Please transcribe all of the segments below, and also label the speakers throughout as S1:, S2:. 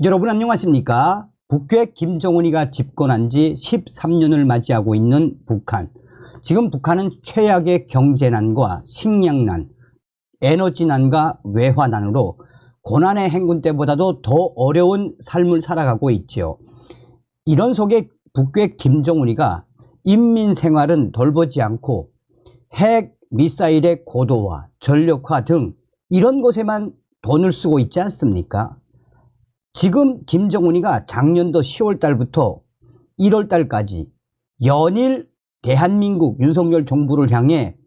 S1: 여러분 안녕하십니까? 북괴 김정은이가 집권한 지 13년을 맞이하고 있는 북한. 지금 북한은 최악의 경제난과 식량난, 에너지난과 외화난으로 고난의 행군 때보다도 더 어려운 삶을 살아가고 있지요. 이런 속에 북괴 김정은이가 인민 생활은 돌보지 않고 핵 미사일의 고도화, 전력화 등 이런 것에만 돈을 쓰고 있지 않습니까? 지금 김정은이가 작년도 10월 달부터 1월 달까지 연일 대한민국 윤석열 정부를 향해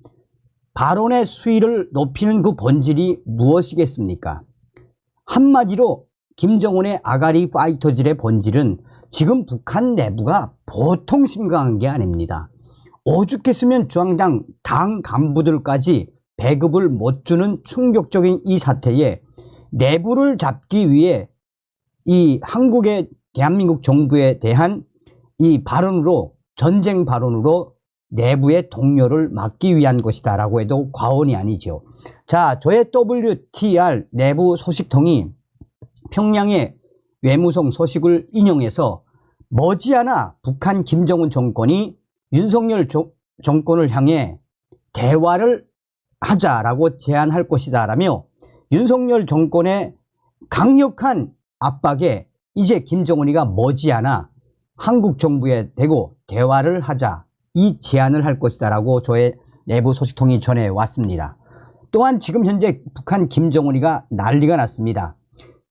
S1: 발언의 수위를 높이는 그 본질이 무엇이겠습니까? 한마디로 김정은의 아가리 파이터질의 본질은 지금 북한 내부가 보통 심각한 게 아닙니다. 오죽했으면 중앙당 당 간부들까지 배급을 못 주는 충격적인 이 사태에 내부를 잡기 위해 이 한국의 대한민국 정부에 대한 이 발언으로, 전쟁 발언으로 내부의 동요를 막기 위한 것이다 라고 해도 과언이 아니죠. 자, 저의 WTR 내부 소식통이 평양의 외무성 소식을 인용해서 머지않아 북한 김정은 정권이 윤석열 정권을 향해 대화를 하자라고 제안할 것이다 라며 윤석열 정권의 강력한 압박에 이제 김정은이가 머지않아 한국 정부에 대고 대화를 하자, 이 제안을 할 것이다 라고 저의 내부 소식통이 전해왔습니다. 또한 지금 현재 북한 김정은이가 난리가 났습니다.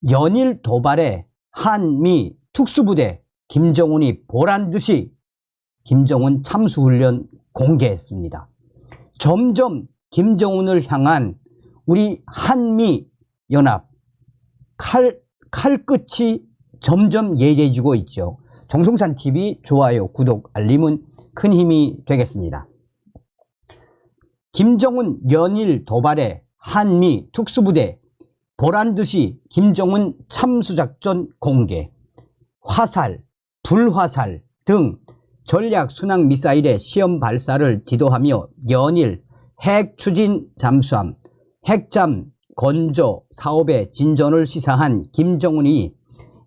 S1: 연일 도발에 한미 특수부대 김정은이 보란듯이 김정은 참수훈련 공개했습니다. 점점 김정은을 향한 우리 한미연합 칼끝이 점점 예리해지고 있죠. 정성산TV 좋아요, 구독, 알림은 큰 힘이 되겠습니다. 김정은 연일 도발에 한미 특수부대 보란듯이 김정은 참수작전 공개, 화살, 불화살 등 전략 순항 미사일의 시험 발사를 지도하며 연일 핵 추진 잠수함, 핵잠 건조 사업의 진전을 시사한 김정은이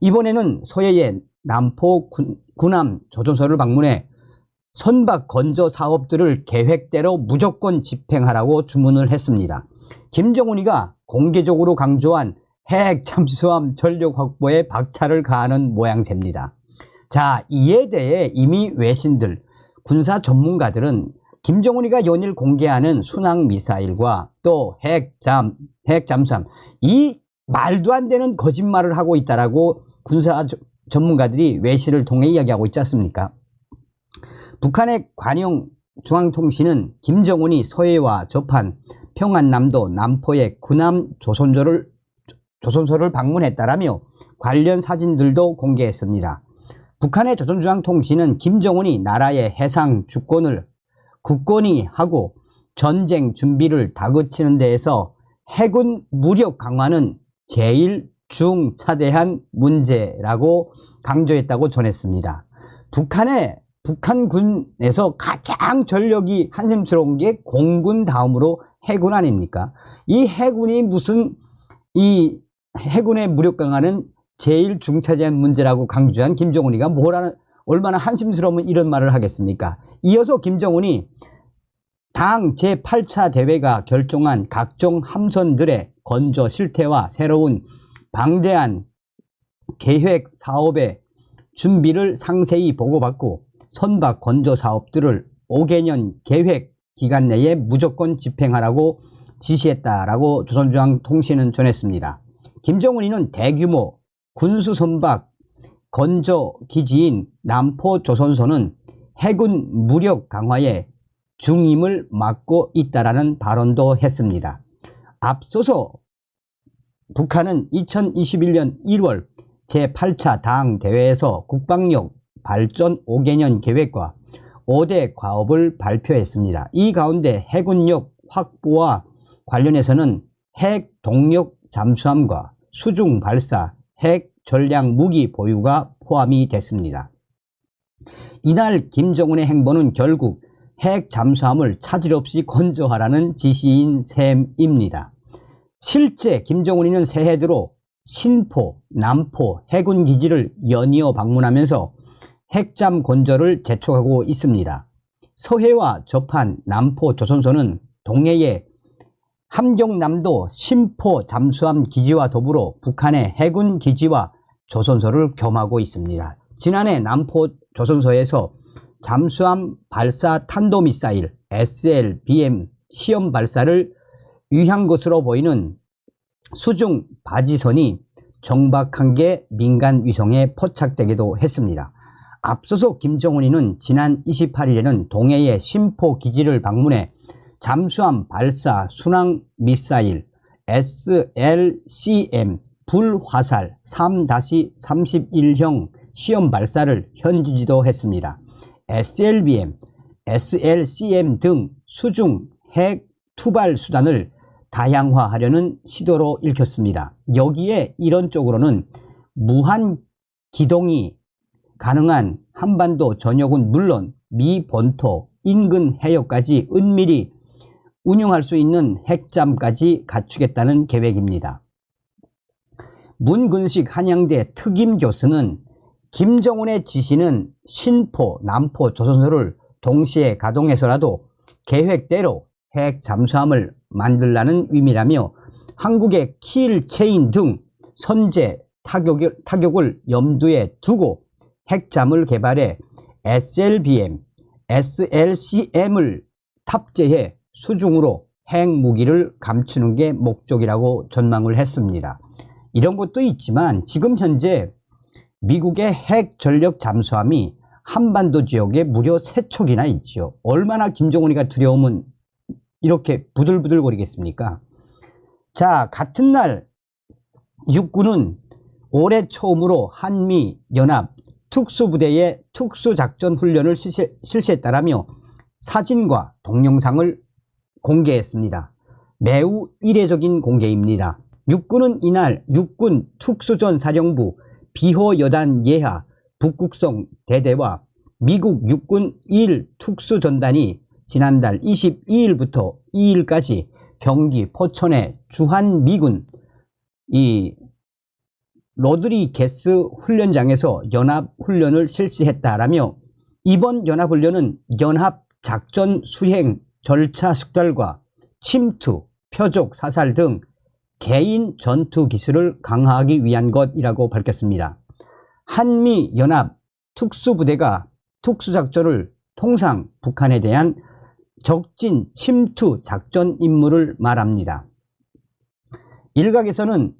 S1: 이번에는 서해의 남포 군함 조선소를 방문해 선박 건조 사업들을 계획대로 무조건 집행하라고 주문을 했습니다. 김정은이가 공개적으로 강조한 핵 잠수함 전력 확보에 박차를 가하는 모양새입니다. 자, 이에 대해 이미 외신들, 군사 전문가들은 김정은이가 연일 공개하는 순항 미사일과 또 핵잠수함, 이 말도 안 되는 거짓말을 하고 있다라고 군사 전문가들이 외신을 통해 이야기하고 있지 않습니까? 북한의 관영 중앙통신은 김정은이 서해와 접한 평안남도 남포의 군함 조선소를 방문했다라며 관련 사진들도 공개했습니다. 북한의 조선중앙통신은 김정은이 나라의 해상 주권을 굳건히 하고 전쟁 준비를 다그치는 데에서 해군 무력 강화는 제일 중차대한 문제라고 강조했다고 전했습니다. 북한군에서 가장 전력이 한심스러운 게 공군 다음으로 해군 아닙니까? 이 해군이 무슨 이 해군의 무력 강화는 제일 중차대한 문제라고 강조한 김정은이가 얼마나 한심스러우면 이런 말을 하겠습니까? 이어서 김정은이 당 제8차 대회가 결정한 각종 함선들의 건조 실태와 새로운 방대한 계획 사업의 준비를 상세히 보고받고 선박 건조 사업들을 5개년 계획 기간 내에 무조건 집행하라고 지시했다라고 조선중앙통신은 전했습니다. 김정은이는 대규모 군수 선박 건조 기지인 남포 조선소는 해군 무력 강화에 중임을 맡고 있다라는 발언도 했습니다. 앞서서 북한은 2021년 1월 제8차 당대회에서 국방력 발전 5개년 계획과 5대 과업을 발표했습니다. 이 가운데 해군력 확보와 관련해서는 핵 동력 잠수함과 수중 발사 핵 전략 무기 보유가 포함이 됐습니다. 이날 김정은의 행보는 결국 핵 잠수함을 차질 없이 건조하라는 지시인 셈입니다. 실제 김정은이는 새해 들어 신포, 남포 해군 기지를 연이어 방문하면서 핵잠 건조를 재촉하고 있습니다. 서해와 접한 남포 조선소는 동해의 함경남도 신포 잠수함 기지와 더불어 북한의 해군 기지와 조선소를 겸하고 있습니다. 지난해 남포 조선소에서 잠수함 발사 탄도미사일 SLBM 시험 발사를 위한 것으로 보이는 수중 바지선이 정박한 게 민간 위성에 포착되기도 했습니다. 앞서서 김정은이는 지난 28일에는 동해의 신포 기지를 방문해 잠수함 발사 순항 미사일 SLCM 불화살 3-31형 시험 발사를 현지지도 했습니다. SLBM, SLCM 등 수중 핵 투발 수단을 다양화하려는 시도로 읽혔습니다. 여기에 이론적으로는 무한 기동이 가능한 한반도 전역은 물론 미 본토 인근 해역까지 은밀히 운용할 수 있는 핵잠까지 갖추겠다는 계획입니다. 문근식 한양대 특임 교수는 김정은의 지시는 신포, 남포 조선소를 동시에 가동해서라도 계획대로 핵 잠수함을 만들라는 의미라며 한국의 킬 체인 등 선제 타격을 염두에 두고 핵잠을 개발해 SLBM, SLCM을 탑재해 수중으로 핵무기를 감추는 게 목적이라고 전망을 했습니다. 이런 것도 있지만 지금 현재 미국의 핵 전력 잠수함이 한반도 지역에 무려 3척이나 있죠. 얼마나 김정은이가 두려우면 이렇게 부들부들거리겠습니까? 자, 같은 날 육군은 올해 처음으로 한미연합 특수부대의 특수작전훈련을 실시했다라며 사진과 동영상을 공개했습니다. 매우 이례적인 공개입니다. 육군은 이날 육군 특수전사령부 비호여단 예하 북극성 대대와 미국 육군 1 특수전단이 지난달 22일부터 2일까지 경기 포천의 주한미군 로드리게스 훈련장에서 연합훈련을 실시했다라며 이번 연합훈련은 연합작전 수행 절차 숙달과 침투, 표적 사살 등 개인 전투 기술을 강화하기 위한 것이라고 밝혔습니다. 한미연합 특수부대가 특수작전을 통상 북한에 대한 적진 침투 작전 임무를 말합니다. 일각에서는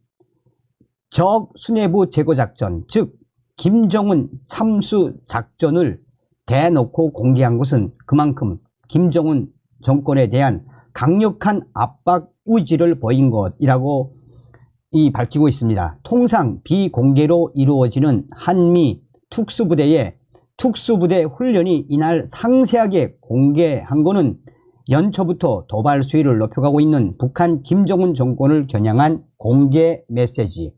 S1: 적 수뇌부 제거 작전, 즉 김정은 참수 작전을 대놓고 공개한 것은 그만큼 김정은 정권에 대한 강력한 압박 의지를 보인 것이라고 밝히고 있습니다. 통상 비공개로 이루어지는 한미 특수부대의 특수부대 훈련이 이날 상세하게 공개한 것은 연초부터 도발 수위를 높여가고 있는 북한 김정은 정권을 겨냥한 공개 메시지.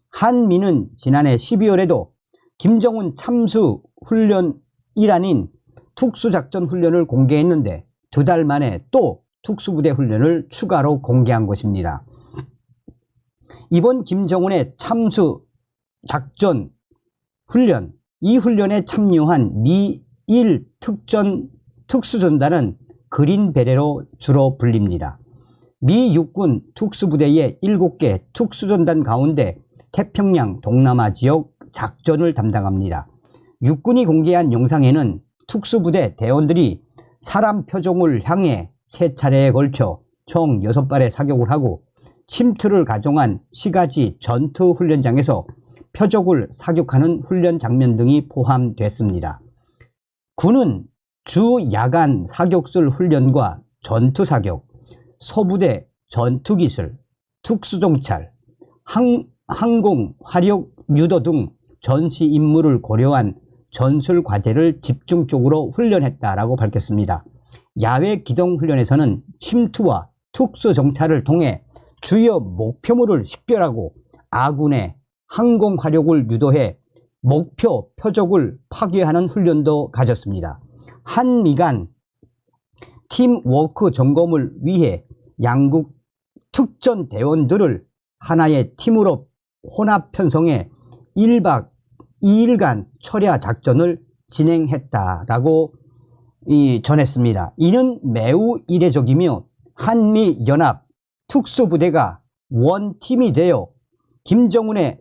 S1: 한미는 지난해 12월에도 김정은 참수 훈련이라는 특수작전 훈련을 공개했는데 2달 만에 또 특수부대 훈련을 추가로 공개한 것입니다. 이번 김정은의 참수 작전 훈련, 이 훈련에 참여한 미1 특수전단은 그린베레로 주로 불립니다. 미 육군 특수부대의 7개 특수전단 가운데 태평양 동남아 지역 작전을 담당합니다. 육군이 공개한 영상에는 특수부대 대원들이 사람 표종을 향해 3차례에 걸쳐 총 6발의 사격을 하고 침투를 가정한 시가지 전투훈련장에서 표적을 사격하는 훈련 장면 등이 포함됐습니다. 군은 주 야간 사격술 훈련과 전투사격, 소부대 전투기술, 특수정찰, 항공 화력 유도 등 전시 임무를 고려한 전술 과제를 집중적으로 훈련했다라고 밝혔습니다. 야외 기동 훈련에서는 침투와 특수 정찰을 통해 주요 목표물을 식별하고 아군의 항공 화력을 유도해 목표 표적을 파괴하는 훈련도 가졌습니다. 한미 간 팀워크 점검을 위해 양국 특전 대원들을 하나의 팀으로 혼합 편성에 1박 2일간 철야 작전을 진행했다라고 전했습니다. 이는 매우 이례적이며 한미연합 특수부대가 원팀이 되어 김정은의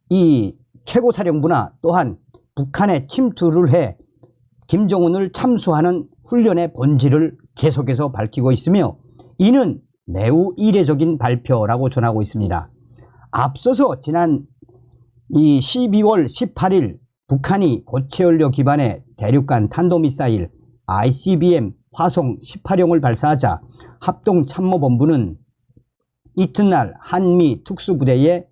S1: 이 최고사령부나 또한 북한에 침투를 해 김정은을 참수하는 훈련의 본질을 계속해서 밝히고 있으며 이는 매우 이례적인 발표라고 전하고 있습니다. 앞서서 지난 12월 18일 북한이 고체연료 기반의 대륙간 탄도미사일 ICBM 화성 18형을 발사하자 합동참모본부는 이튿날 한미 특수부대의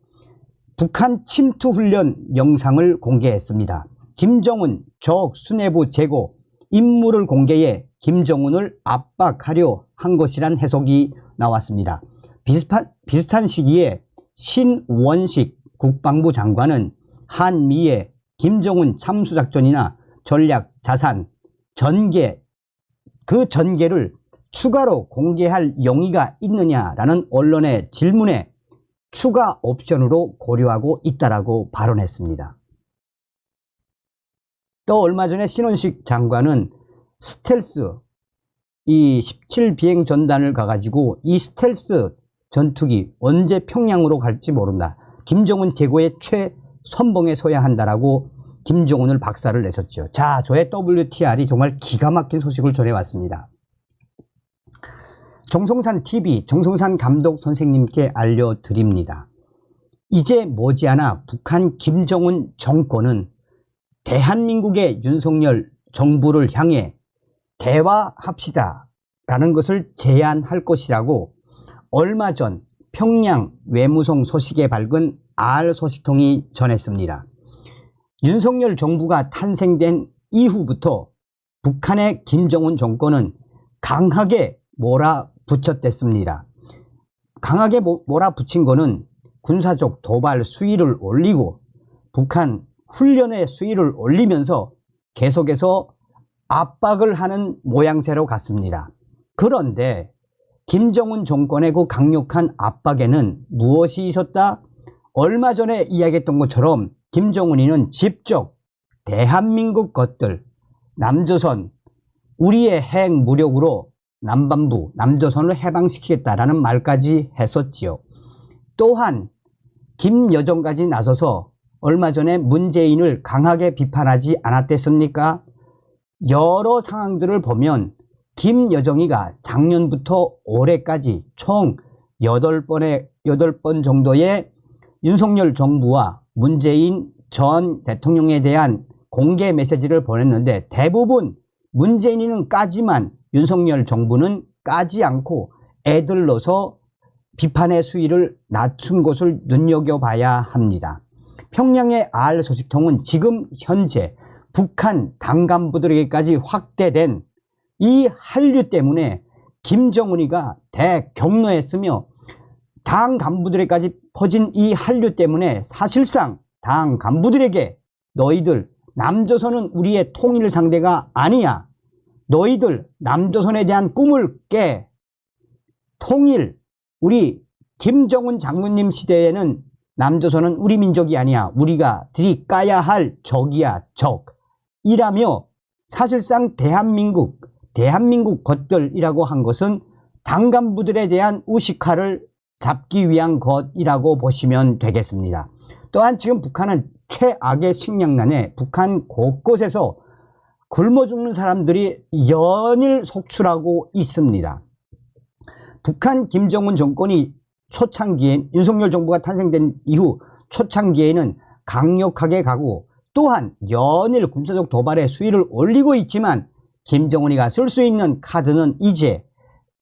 S1: 북한 침투 훈련 영상을 공개했습니다. 김정은 적 수뇌부 제거 임무를 공개해 김정은을 압박하려 한 것이란 해석이 나왔습니다. 비슷한 시기에 신원식 국방부 장관은 한미의 김정은 참수작전이나 전략 자산, 전개, 그 전개를 추가로 공개할 용의가 있느냐라는 언론의 질문에 추가 옵션으로 고려하고 있다라고 발언했습니다. 또 얼마 전에 신원식 장관은 스텔스 이 17비행 전단을 가가지고 이 스텔스 전투기 언제 평양으로 갈지 모른다. 김정은 제거의 최선봉에 서야 한다라고 김정은을 박살을 냈었죠. 자, 저의 WTR이 정말 기가 막힌 소식을 전해왔습니다. 정성산 TV, 정성산 감독 선생님께 알려드립니다. 이제 머지않아 북한 김정은 정권은 대한민국의 윤석열 정부를 향해 대화합시다 라는 것을 제안할 것이라고 얼마 전 평양 외무성 소식에 밝은 R소식통이 전했습니다. 윤석열 정부가 탄생된 이후부터 북한의 김정은 정권은 강하게 몰아붙였댔습니다. 강하게 몰아붙인 것은 군사적 도발 수위를 올리고 북한 훈련의 수위를 올리면서 계속해서 압박을 하는 모양새로 갔습니다. 그런데 김정은 정권의 그 강력한 압박에는 무엇이 있었다? 얼마 전에 이야기했던 것처럼 김정은이는 직접 대한민국 것들, 남조선, 우리의 핵 무력으로 남반부, 남조선을 해방시키겠다라는 말까지 했었지요. 또한 김여정까지 나서서 얼마 전에 문재인을 강하게 비판하지 않았댔습니까? 여러 상황들을 보면 김여정이가 작년부터 올해까지 총 8번 정도의 윤석열 정부와 문재인 전 대통령에 대한 공개 메시지를 보냈는데 대부분 문재인은 까지만 윤석열 정부는 까지 않고 애들러서 비판의 수위를 낮춘 것을 눈여겨봐야 합니다. 평양의 R소식통은 지금 현재 북한 당 간부들에게까지 확대된 이 한류 때문에 김정은이가 대경로했으며 당 간부들에게까지 퍼진 이 한류 때문에 사실상 당 간부들에게 너희들 남조선은 우리의 통일 상대가 아니야. 너희들 남조선에 대한 꿈을 깨. 통일, 우리 김정은 장군님 시대에는 남조선은 우리 민족이 아니야. 우리가 들이까야 할 적이야, 적. 이라며 사실상 대한민국 것들이라고 한 것은 당 간부들에 대한 우식화를 잡기 위한 것이라고 보시면 되겠습니다. 또한 지금 북한은 최악의 식량난에 북한 곳곳에서 굶어 죽는 사람들이 연일 속출하고 있습니다. 북한 김정은 정권이 초창기엔 윤석열 정부가 탄생된 이후 초창기에는 강력하게 가고 또한 연일 군사적 도발의 수위를 올리고 있지만 김정은이가 쓸 수 있는 카드는 이제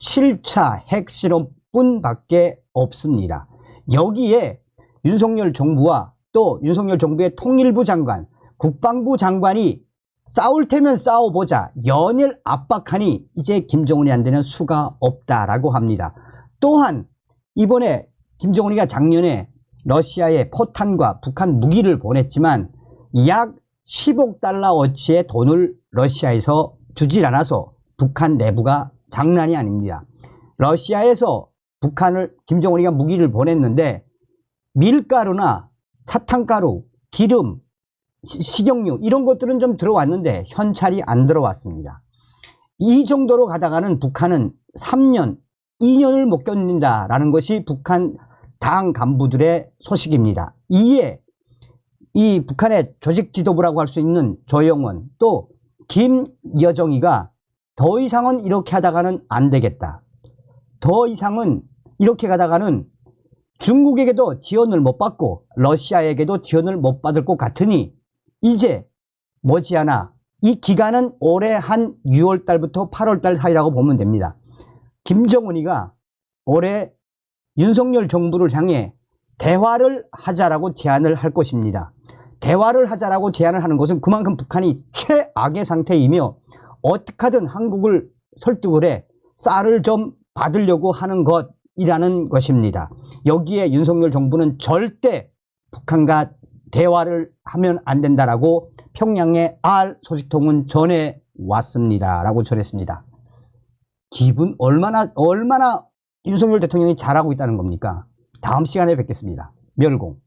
S1: 7차 핵실험뿐밖에 없습니다. 여기에 윤석열 정부와 또 윤석열 정부의 통일부 장관, 국방부 장관이 싸울 테면 싸워보자 연일 압박하니 이제 김정은이한테는 수가 없다라고 합니다. 또한 이번에 김정은이가 작년에 러시아에 포탄과 북한 무기를 보냈지만 약 10억 달러어치의 돈을 러시아에서 주질 않아서 북한 내부가 장난이 아닙니다. 러시아에서 김정은이가 무기를 보냈는데 밀가루나 사탕가루, 기름, 식용유 이런 것들은 좀 들어왔는데 현찰이 안 들어왔습니다. 이 정도로 가다가는 북한은 3년, 2년을 못 견딘다라는 것이 북한 당 간부들의 소식입니다. 이에 이 북한의 조직 지도부라고 할 수 있는 조영원 또 김여정이가 더 이상은 이렇게 하다가는 안 되겠다. 더 이상은 이렇게 가다가는 중국에게도 지원을 못 받고 러시아에게도 지원을 못 받을 것 같으니 이제 머지않아 이 기간은 올해 한 6월 달부터 8월 달 사이라고 보면 됩니다. 김정은이가 올해 윤석열 정부를 향해 대화를 하자라고 제안을 할 것입니다. 대화를 하자라고 제안을 하는 것은 그만큼 북한이 최악의 상태이며 어떻게 하든 한국을 설득을 해 쌀을 좀 받으려고 하는 것이라는 것입니다. 여기에 윤석열 정부는 절대 북한과 대화를 하면 안 된다라고 평양의 알 소식통은 전해 왔습니다. 라고 전했습니다. 기분 얼마나 윤석열 대통령이 잘하고 있다는 겁니까? 다음 시간에 뵙겠습니다. 멸공.